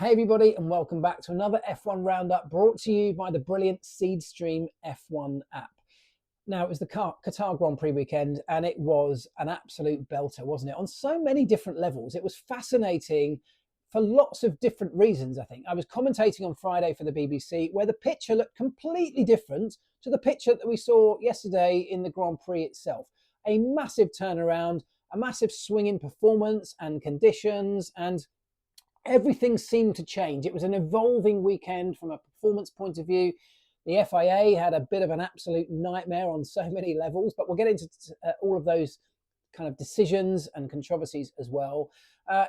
Hey everybody, and welcome back to another F1 Roundup brought to you by the brilliant Seedstream F1 app. Now, it was the Qatar Grand Prix weekend, and it was an absolute belter, wasn't it? On so many different levels. It was fascinating for lots of different reasons, I think. I was commentating on Friday for the BBC, where the picture looked completely different to the picture that we saw yesterday in the Grand Prix itself. A massive turnaround, a massive swing in performance and conditions, and everything seemed to change. It was an evolving weekend from a performance point of view. The FIA had a bit of an absolute nightmare on so many levels, but we'll get into all of those kind of decisions and controversies as well.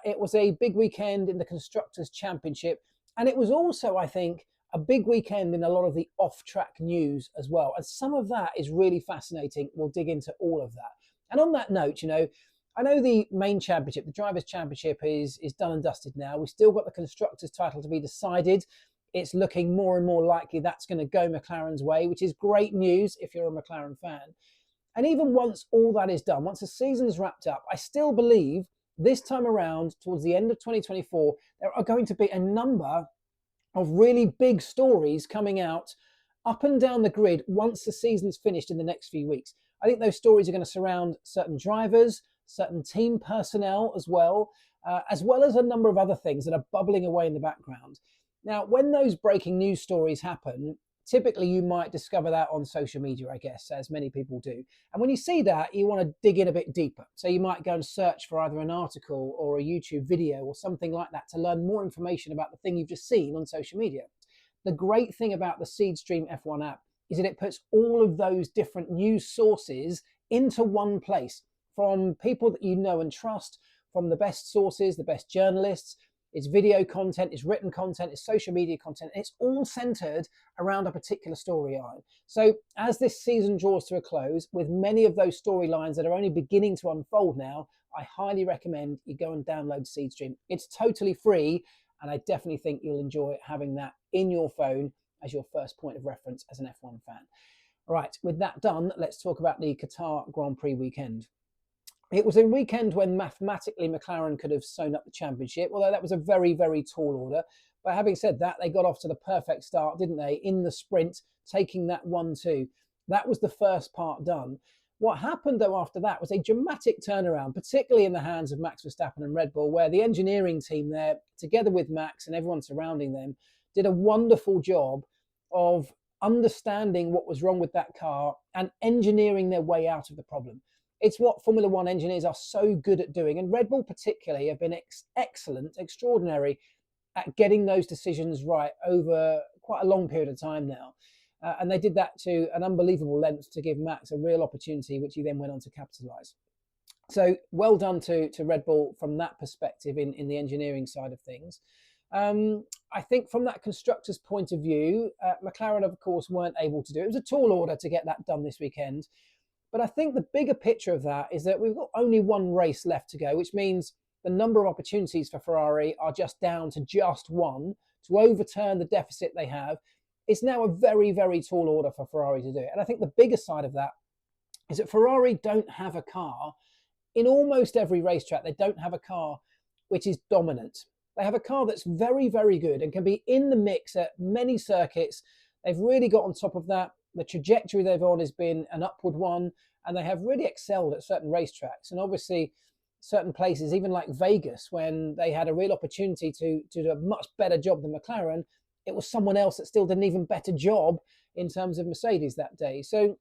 It was a big weekend in the Constructors Championship, and it was also, I think, a big weekend in a lot of the off-track news as well. And some of that is really fascinating. We'll dig into all of that. And on that note, I know the main championship, the Drivers' Championship, is done and dusted now. We've still got the Constructors' title to be decided. It's looking more and more likely that's going to go McLaren's way, which is great news if you're a McLaren fan. And even once all that is done, once the season's wrapped up, I still believe this time around, towards the end of 2024, there are going to be a number of really big stories coming out up and down the grid once the season's finished in the next few weeks. I think those stories are going to surround certain drivers, certain team personnel as well as a number of other things that are bubbling away in the background. Now, when those breaking news stories happen, typically you might discover that on social media, I guess, as many people do. And when you see that, you want to dig in a bit deeper. So you might go and search for either an article or a YouTube video or something like that to learn more information about the thing you've just seen on social media. The great thing about the Seedstream F1 app is that it puts all of those different news sources into one place, from people that you know and trust, from the best sources, the best journalists. It's video content, it's written content, it's social media content. It's all centered around a particular storyline. So as this season draws to a close, with many of those storylines that are only beginning to unfold now, I highly recommend you go and download Seedstream. It's totally free, and I definitely think you'll enjoy having that in your phone as your first point of reference as an F1 fan. All right, with that done, let's talk about the Qatar Grand Prix weekend. It was a weekend when mathematically McLaren could have sewn up the championship, although that was a very, very tall order. But having said that, they got off to the perfect start, didn't they, in the sprint, taking that 1-2. That was the first part done. What happened, though, after that was a dramatic turnaround, particularly in the hands of Max Verstappen and Red Bull, where the engineering team there, together with Max and everyone surrounding them, did a wonderful job of understanding what was wrong with that car and engineering their way out of the problem. It's what Formula One engineers are so good at doing. And Red Bull particularly have been excellent, extraordinary at getting those decisions right over quite a long period of time now. And they did that to an unbelievable length to give Max a real opportunity, which he then went on to capitalise. So well done to Red Bull from that perspective in the engineering side of things. I think from that constructor's point of view, McLaren, of course, weren't able to do it. It was a tall order to get that done this weekend. But I think the bigger picture of that is that we've got only one race left to go, which means the number of opportunities for Ferrari are just down to just one to overturn the deficit they have. It's now a very, very tall order for Ferrari to do it. And I think the bigger side of that is that Ferrari don't have a car in almost every racetrack. They don't have a car which is dominant. They have a car that's very, very good and can be in the mix at many circuits. They've really got on top of that. The trajectory they've on has been an upward one, and they have really excelled at certain racetracks. And obviously, certain places, even like Vegas, when they had a real opportunity to do a much better job than McLaren, it was someone else that still did an even better job in terms of Mercedes that day. So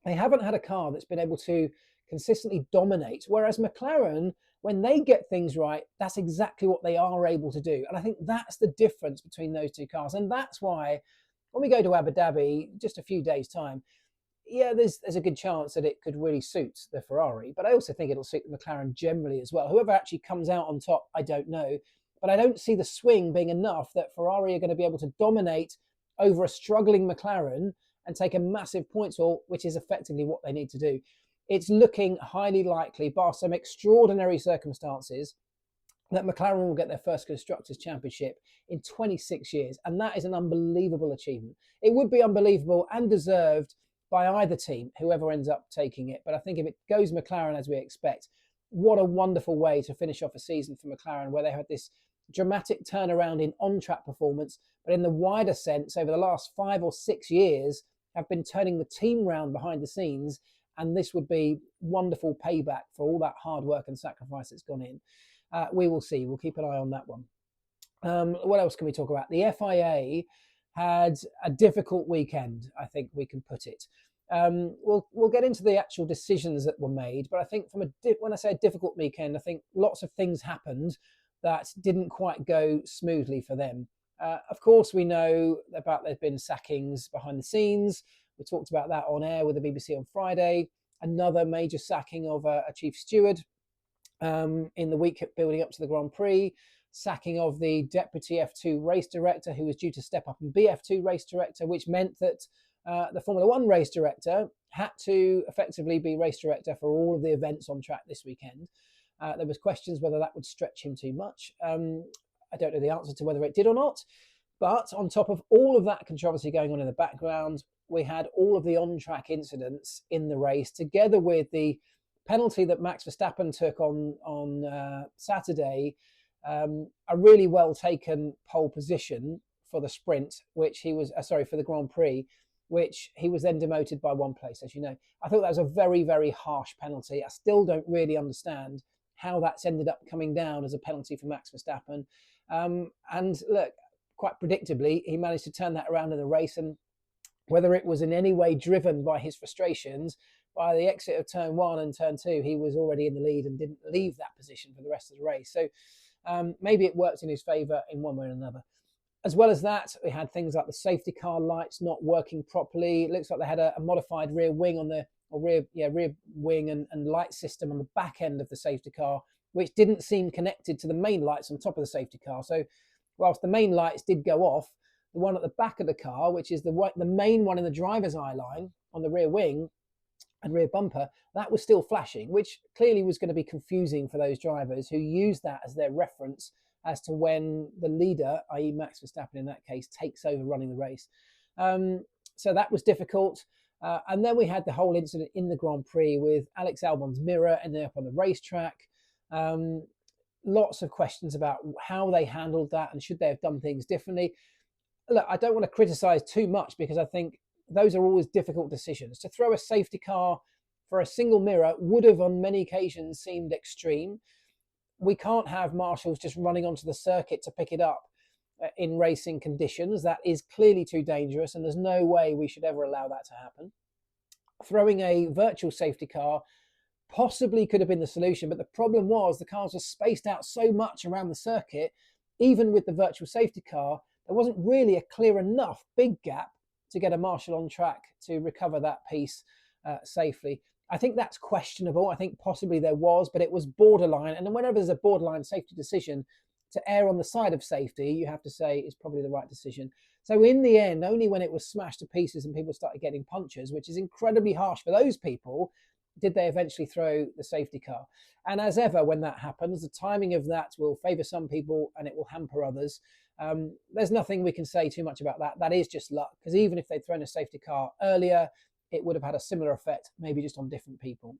they haven't had a car that's been able to consistently dominate. Whereas McLaren, when they get things right, that's exactly what they are able to do. And I think that's the difference between those two cars. And that's why when we go to Abu Dhabi, just a few days' time, yeah, there's a good chance that it could really suit the Ferrari. But I also think it'll suit the McLaren generally as well. Whoever actually comes out on top, I don't know. But I don't see the swing being enough that Ferrari are going to be able to dominate over a struggling McLaren and take a massive points haul, which is effectively what they need to do. It's looking highly likely, bar some extraordinary circumstances, that McLaren will get their first Constructors' Championship in 26 years. And that is an unbelievable achievement. It would be unbelievable and deserved by either team, whoever ends up taking it. But I think if it goes McLaren as we expect, what a wonderful way to finish off a season for McLaren, where they had this dramatic turnaround in on-track performance, but in the wider sense, over the last 5 or 6 years, have been turning the team round behind the scenes, and this would be wonderful payback for all that hard work and sacrifice that's gone in. We will see. We'll keep an eye on that one. What else can we talk about? The FIA had a difficult weekend, I think we can put it. We'll get into the actual decisions that were made, but I think when I say a difficult weekend, I think lots of things happened that didn't quite go smoothly for them. Of course, we know about there's been sackings behind the scenes. We talked about that on air with the BBC on Friday. Another major sacking of a chief steward in the week building up to the Grand Prix. Sacking of the deputy F2 race director, who was due to step up and be F2 race director, which meant that the Formula One race director had to effectively be race director for all of the events on track this weekend. There was questions whether that would stretch him too much. I don't know the answer to whether it did or not. But on top of all of that controversy going on in the background, we had all of the on-track incidents in the race, together with the penalty that Max Verstappen took on Saturday. A really well taken pole position for the sprint, which he was for the Grand Prix, which he was then demoted by 1 place, as you know. I thought that was a very, very harsh penalty. I still don't really understand how that's ended up coming down as a penalty for Max Verstappen. And look, quite predictably, he managed to turn that around in the race, and whether it was in any way driven by his frustrations, by the exit of turn 1 and turn 2, he was already in the lead and didn't leave that position for the rest of the race. So maybe it worked in his favour in one way or another. As well as that, we had things like the safety car lights not working properly. It looks like they had a modified rear wing on the rear wing and light system on the back end of the safety car, which didn't seem connected to the main lights on top of the safety car. So whilst the main lights did go off, the one at the back of the car, which is the main one in the driver's eye line on the rear wing and rear bumper, that was still flashing, which clearly was going to be confusing for those drivers who used that as their reference as to when the leader, i.e. Max Verstappen in that case, takes over running the race. So that was difficult. And then we had the whole incident in the Grand Prix with Alex Albon's mirror ending up on the racetrack. Lots of questions about how they handled that and should they have done things differently. Look, I don't want to criticise too much because I think those are always difficult decisions. To throw a safety car for a single mirror would have on many occasions seemed extreme. We can't have marshals just running onto the circuit to pick it up in racing conditions. That is clearly too dangerous, and there's no way we should ever allow that to happen. Throwing a virtual safety car possibly could have been the solution, but the problem was the cars were spaced out so much around the circuit, even with the virtual safety car, there wasn't really a clear enough big gap to get a marshal on track to recover that piece safely. I think that's questionable. I think possibly there was, but it was borderline. And whenever there's a borderline safety decision, to err on the side of safety, you have to say is probably the right decision. So in the end, only when it was smashed to pieces and people started getting punctures, which is incredibly harsh for those people, did they eventually throw the safety car. And as ever, when that happens, the timing of that will favour some people and it will hamper others. There's nothing we can say too much about that. That is just luck, because even if they'd thrown a safety car earlier, it would have had a similar effect, maybe just on different people.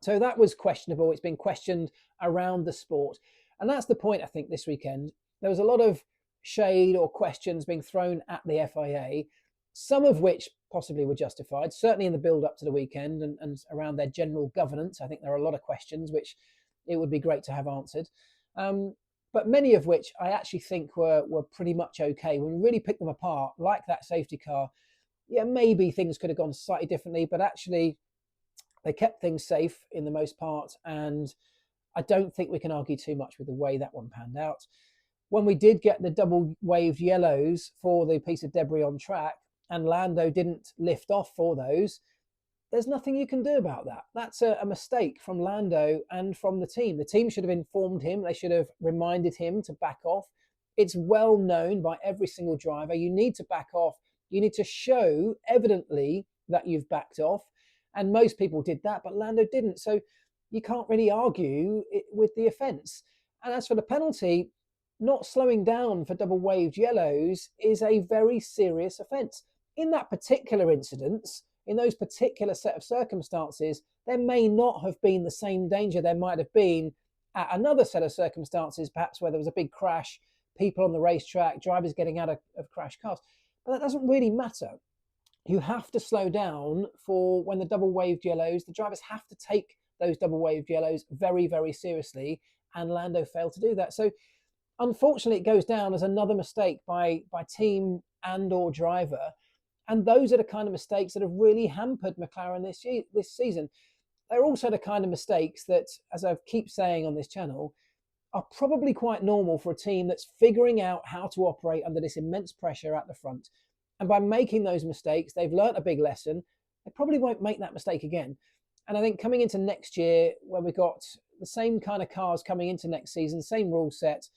So that was questionable. It's been questioned around the sport. And that's the point, I think, this weekend. There was a lot of shade or questions being thrown at the FIA, some of which possibly were justified, certainly in the build-up to the weekend and around their general governance. I think there are a lot of questions which it would be great to have answered. But many of which I actually think were pretty much okay. When we really pick them apart, like that safety car, yeah, maybe things could have gone slightly differently, but actually they kept things safe in the most part. And I don't think we can argue too much with the way that one panned out. When we did get the double waved yellows for the piece of debris on track and Lando didn't lift off for those, there's nothing you can do about that. That's a mistake from Lando and from the team. The team should have informed him. They should have reminded him to back off. It's well known by every single driver. You need to back off. You need to show evidently that you've backed off. And most people did that, but Lando didn't. So you can't really argue with the offence. And as for the penalty, not slowing down for double waved yellows is a very serious offence. In that particular incident, in those particular set of circumstances, there may not have been the same danger there might have been at another set of circumstances, perhaps where there was a big crash, people on the racetrack, drivers getting out of crash cars. But that doesn't really matter. You have to slow down for when the double waved yellows. The drivers have to take those double waved yellows very, very seriously, and Lando failed to do that. So unfortunately, it goes down as another mistake by team and or driver. And those are the kind of mistakes that have really hampered McLaren this season. They're also the kind of mistakes that, as I keep saying on this channel, are probably quite normal for a team that's figuring out how to operate under this immense pressure at the front. And by making those mistakes, they've learnt a big lesson. They probably won't make that mistake again. And I think coming into next year, where we've got the same kind of cars coming into next season, same rule set,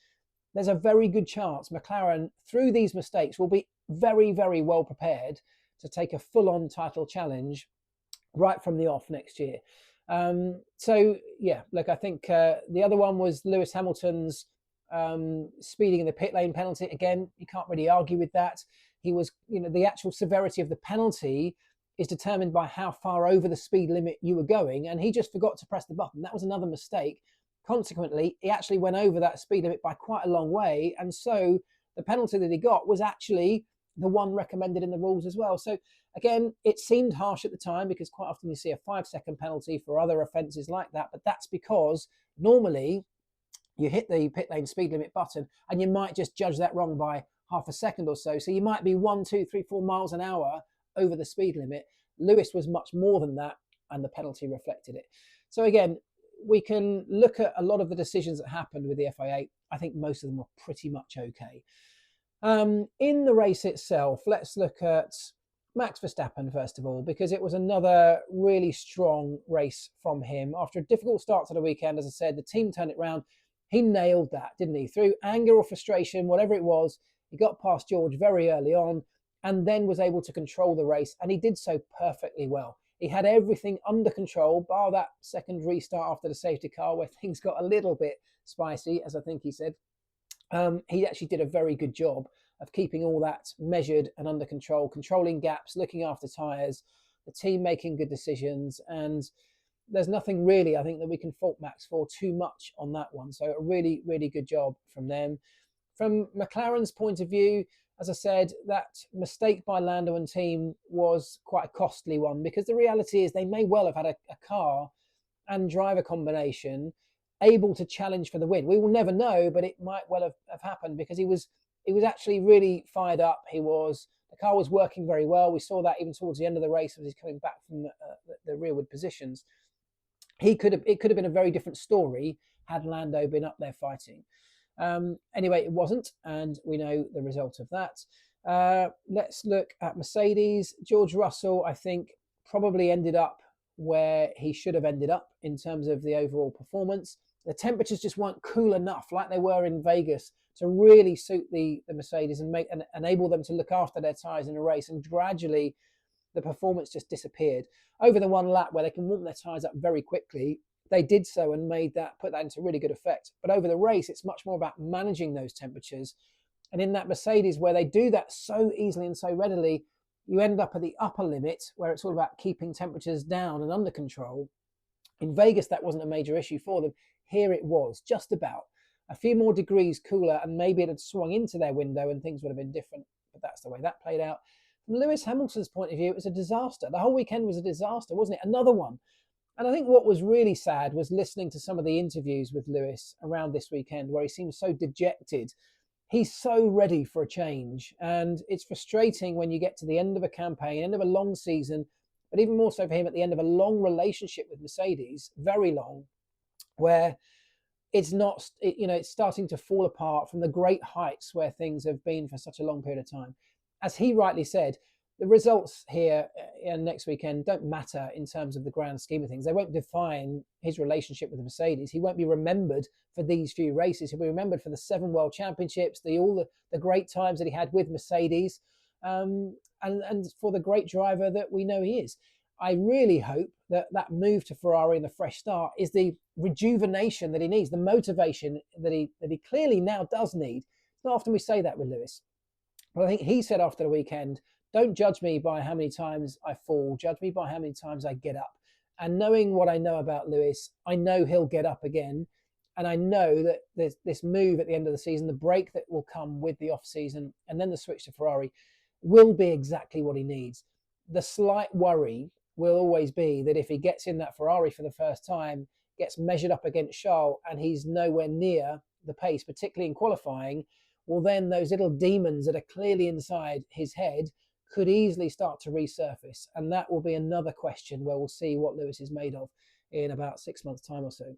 there's a very good chance McLaren, through these mistakes, will be very, very well prepared to take a full-on title challenge right from the off next year. So, yeah, look, I think the other one was Lewis Hamilton's speeding in the pit lane penalty. Again, you can't really argue with that. He was, the actual severity of the penalty is determined by how far over the speed limit you were going, and he just forgot to press the button. That was another mistake. Consequently, he actually went over that speed limit by quite a long way, and so the penalty that he got was actually the one recommended in the rules as well. So again, it seemed harsh at the time, because quite often you see a 5-second penalty for other offences like that, but that's because normally you hit the pit lane speed limit button and you might just judge that wrong by half a second or so. So you might be 1, 2, 3, 4 miles an hour over the speed limit. Lewis was much more than that, and the penalty reflected it. So again, we can look at a lot of the decisions that happened with the FIA. I think most of them were pretty much okay. In the race itself, let's look at Max Verstappen first of all, because it was another really strong race from him. After a difficult start to the weekend, as I said, the team turned it around. He nailed that, didn't he? Through anger or frustration, whatever it was, he got past George very early on and then was able to control the race, and he did so perfectly well. He had everything under control, bar that second restart after the safety car where things got a little bit spicy, as I think he said. He actually did a very good job of keeping all that measured and under control, controlling gaps, looking after tyres, the team making good decisions. And there's nothing really, I think, that we can fault Max for too much on that one. So a really, really good job from them. From McLaren's point of view, as I said, that mistake by Lando and team was quite a costly one, because the reality is they may well have had a car and driver combination able to challenge for the win. We will never know, but it might well have happened, because he was actually really fired up. The car was working very well. We saw that even towards the end of the race as he's coming back from the rearward positions. It could have been a very different story had Lando been up there fighting. Anyway, it wasn't, and we know the result of that. Let's look at Mercedes. George Russell, I think, probably ended up where he should have ended up in terms of the overall performance. The temperatures just weren't cool enough, like they were in Vegas, to really suit the Mercedes and enable them to look after their tyres in a race. And gradually, the performance just disappeared. Over the one lap where they can warm their tyres up very quickly, they did so and put that into really good effect. But over the race, it's much more about managing those temperatures. And in that Mercedes, where they do that so easily and so readily, you end up at the upper limit, where it's all about keeping temperatures down and under control. In Vegas, that wasn't a major issue for them. Here it was, just about. A few more degrees cooler, and maybe it had swung into their window and things would have been different. But that's the way that played out. From Lewis Hamilton's point of view, it was a disaster. The whole weekend was a disaster, wasn't it? Another one. And I think what was really sad was listening to some of the interviews with Lewis around this weekend, where he seemed so dejected. He's so ready for a change. And it's frustrating when you get to the end of a campaign, end of a long season, but even more so for him at the end of a long relationship with Mercedes, very long, where it's starting to fall apart from the great heights where things have been for such a long period of time. As he rightly said, the results here and next weekend don't matter in terms of the grand scheme of things. They won't define his relationship with the Mercedes. He won't be remembered for these few races. He'll be remembered for the 7 World Championships, all the great times that he had with Mercedes, and for the great driver that we know he is. I really hope that move to Ferrari and the fresh start is the rejuvenation that he needs, the motivation that he clearly now does need. It's not often we say that with Lewis, but I think he said after the weekend, don't judge me by how many times I fall, judge me by how many times I get up. And knowing what I know about Lewis, I know he'll get up again. And I know that there's this move at the end of the season, the break that will come with the off season, and then the switch to Ferrari will be exactly what he needs. The slight worry will always be that if he gets in that Ferrari for the first time, gets measured up against Charles, and he's nowhere near the pace, particularly in qualifying, well, then those little demons that are clearly inside his head could easily start to resurface. And that will be another question where we'll see what Lewis is made of in about 6 months' time or so.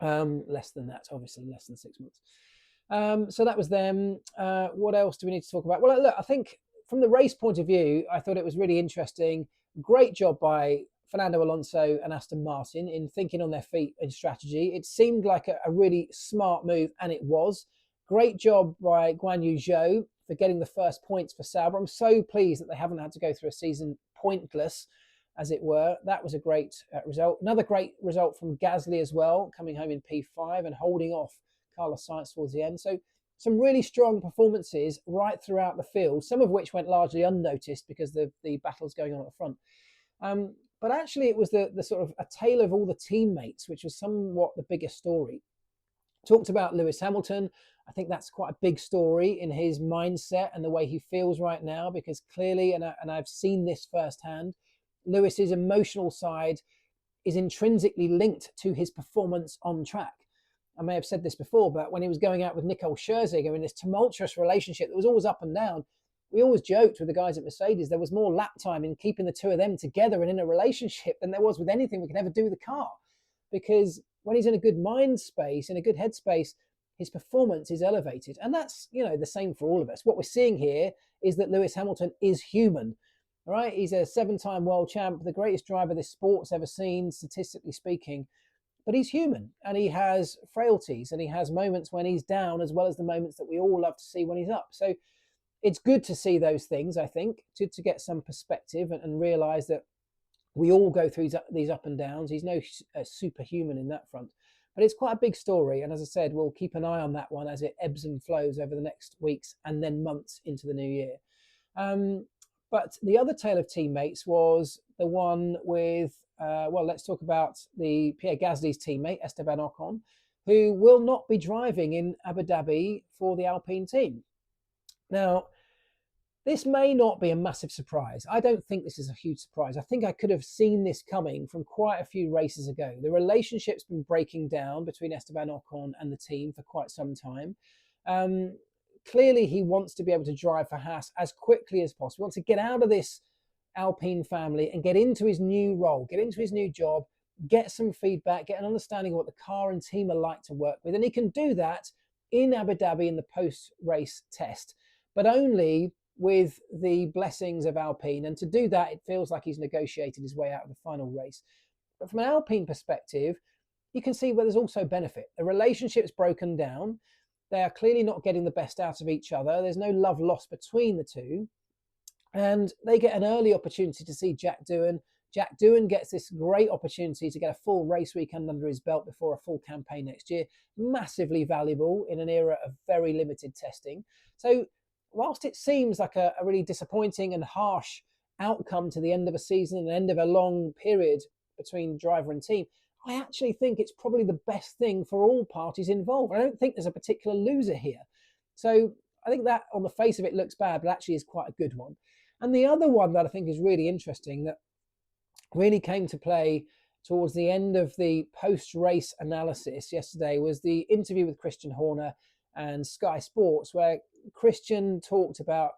Less than that, obviously, less than 6 months. So that was them. What else do we need to talk about? Well, look, I think from the race point of view, I thought it was really interesting. Great job by Fernando Alonso and Aston Martin in thinking on their feet in strategy. It seemed like a really smart move, and it was. Great job by Guan Yu Zhou for getting the first points for Sauber. I'm so pleased that they haven't had to go through a season pointless, as it were. That was a great result. Another great result from Gasly as well, coming home in P5 and holding off Carlos Sainz towards the end. So some really strong performances right throughout the field, some of which went largely unnoticed because the battles going on at the front. But actually it was the sort of a tale of all the teammates, which was somewhat the biggest story. Talked about Lewis Hamilton. I think that's quite a big story in his mindset and the way he feels right now, because clearly, and I've seen this firsthand, Lewis's emotional side is intrinsically linked to his performance on track. I may have said this before, but when he was going out with Nicole Scherzinger in this tumultuous relationship that was always up and down, we always joked with the guys at Mercedes, there was more lap time in keeping the two of them together and in a relationship than there was with anything we could ever do with the car. Because when he's in a good mind space, in a good headspace, his performance is elevated. And that's, the same for all of us. What we're seeing here is that Lewis Hamilton is human. All right, he's a 7-time world champ, the greatest driver this sport's ever seen, statistically speaking. But he's human, and he has frailties, and he has moments when he's down, as well as the moments that we all love to see when he's up. So it's good to see those things, I think, to get some perspective and realise that we all go through these up and downs. He's no superhuman in that front. But it's quite a big story. And as I said, we'll keep an eye on that one as it ebbs and flows over the next weeks and then months into the new year. But the other tale of teammates was the one with, let's talk about the Pierre Gasly's teammate, Esteban Ocon, who will not be driving in Abu Dhabi for the Alpine team. Now, this may not be a massive surprise. I don't think this is a huge surprise. I think I could have seen this coming from quite a few races ago. The relationship's been breaking down between Esteban Ocon and the team for quite some time. Clearly, he wants to be able to drive for Haas as quickly as possible. He wants to get out of this Alpine family and get into his new role, get into his new job, get some feedback, get an understanding of what the car and team are like to work with. And he can do that in Abu Dhabi in the post-race test, but only with the blessings of Alpine. And to do that, it feels like he's negotiated his way out of the final race. But from an Alpine perspective, you can see where there's also benefit. The relationship's broken down. They are clearly not getting the best out of each other. There's no love lost between the two. And they get an early opportunity to see Jack Doohan. Jack Doohan gets this great opportunity to get a full race weekend under his belt before a full campaign next year. Massively valuable in an era of very limited testing. So whilst it seems like a really disappointing and harsh outcome to the end of a season and the end of a long period between driver and team, I actually think it's probably the best thing for all parties involved. I don't think there's a particular loser here. So I think that on the face of it looks bad, but actually is quite a good one. And the other one that I think is really interesting that really came to play towards the end of the post-race analysis yesterday was the interview with Christian Horner and Sky Sports, where Christian talked about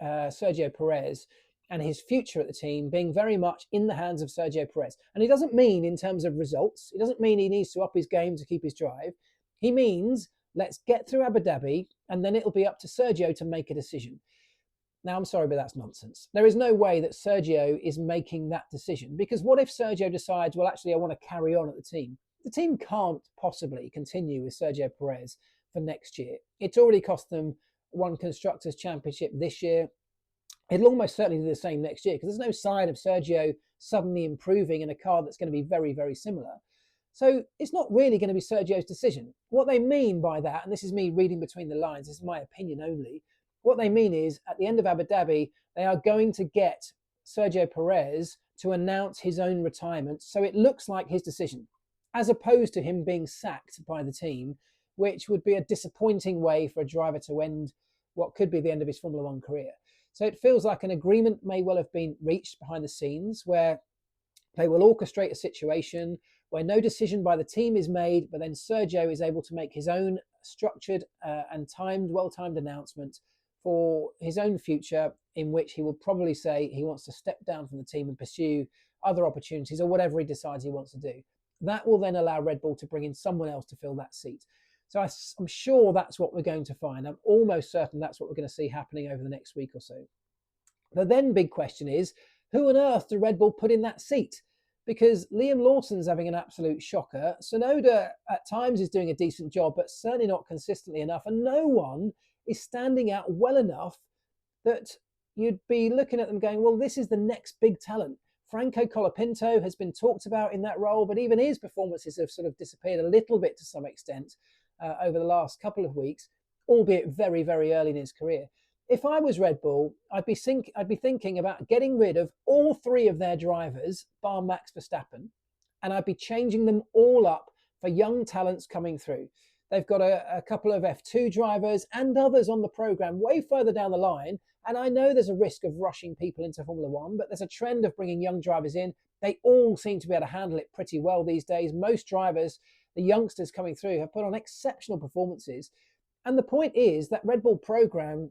Sergio Perez and his future at the team being very much in the hands of Sergio Perez. And he doesn't mean in terms of results. He doesn't mean he needs to up his game to keep his drive. He means let's get through Abu Dhabi and then it'll be up to Sergio to make a decision. Now, I'm sorry, but that's nonsense. There is no way that Sergio is making that decision, because what if Sergio decides, well, actually, I want to carry on at the team? The team can't possibly continue with Sergio Perez for next year. It's already cost them one Constructors Championship this year. It'll almost certainly do the same next year, because there's no sign of Sergio suddenly improving in a car that's going to be very, very similar. So it's not really going to be Sergio's decision. What they mean by that, and this is me reading between the lines, this is my opinion only, what they mean is at the end of Abu Dhabi, they are going to get Sergio Perez to announce his own retirement. So it looks like his decision. as opposed to him being sacked by the team, which would be a disappointing way for a driver to end what could be the end of his Formula One career. So it feels like an agreement may well have been reached behind the scenes where they will orchestrate a situation where no decision by the team is made, but then Sergio is able to make his own structured and well-timed announcement for his own future, in which he will probably say he wants to step down from the team and pursue other opportunities or whatever he decides he wants to do. That will then allow Red Bull to bring in someone else to fill that seat. So I'm sure that's what we're going to find. I'm almost certain that's what we're going to see happening over the next week or so. The then big question is, who on earth do Red Bull put in that seat? Because Liam Lawson's having an absolute shocker. Tsunoda at times is doing a decent job, but certainly not consistently enough. And no one is standing out well enough that you'd be looking at them going, well, this is the next big talent. Franco Colapinto has been talked about in that role, but even his performances have sort of disappeared a little bit to some extent over the last couple of weeks, albeit very, very early in his career. If I was Red Bull, I'd be thinking about getting rid of all three of their drivers, bar Max Verstappen, and I'd be changing them all up for young talents coming through. They've got a couple of F2 drivers and others on the program way further down the line. And I know there's a risk of rushing people into Formula One, but there's a trend of bringing young drivers in. They all seem to be able to handle it pretty well these days. Most drivers, the youngsters coming through, have put on exceptional performances. And the point is that Red Bull program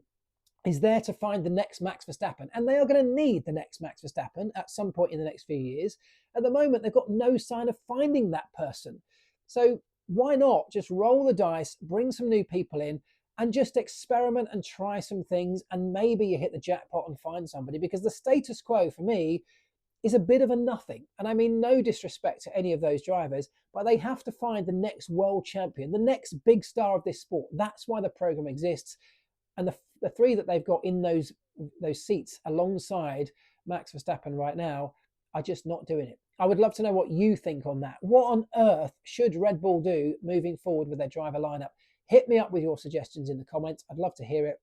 is there to find the next Max Verstappen. And they are going to need the next Max Verstappen at some point in the next few years. At the moment, they've got no sign of finding that person. So why not just roll the dice, bring some new people in, and just experiment and try some things, and maybe you hit the jackpot and find somebody, because the status quo for me is a bit of a nothing. And I mean no disrespect to any of those drivers, but they have to find the next world champion, the next big star of this sport. That's why the program exists. And the three that they've got in those seats alongside Max Verstappen right now are just not doing it. I would love to know what you think on that. What on earth should Red Bull do moving forward with their driver lineup? Hit me up with your suggestions in the comments. I'd love to hear it.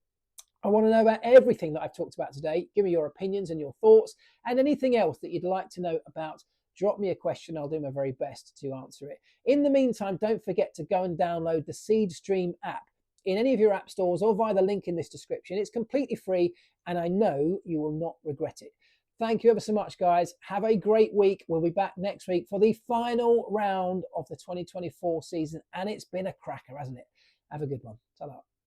I want to know about everything that I've talked about today. Give me your opinions and your thoughts, and anything else that you'd like to know about. Drop me a question. I'll do my very best to answer it. In the meantime, don't forget to go and download the Seedstream app in any of your app stores or via the link in this description. It's completely free, and I know you will not regret it. Thank you ever so much, guys. Have a great week. We'll be back next week for the final round of the 2024 season, and it's been a cracker, hasn't it? Have a good one. Ta-ra.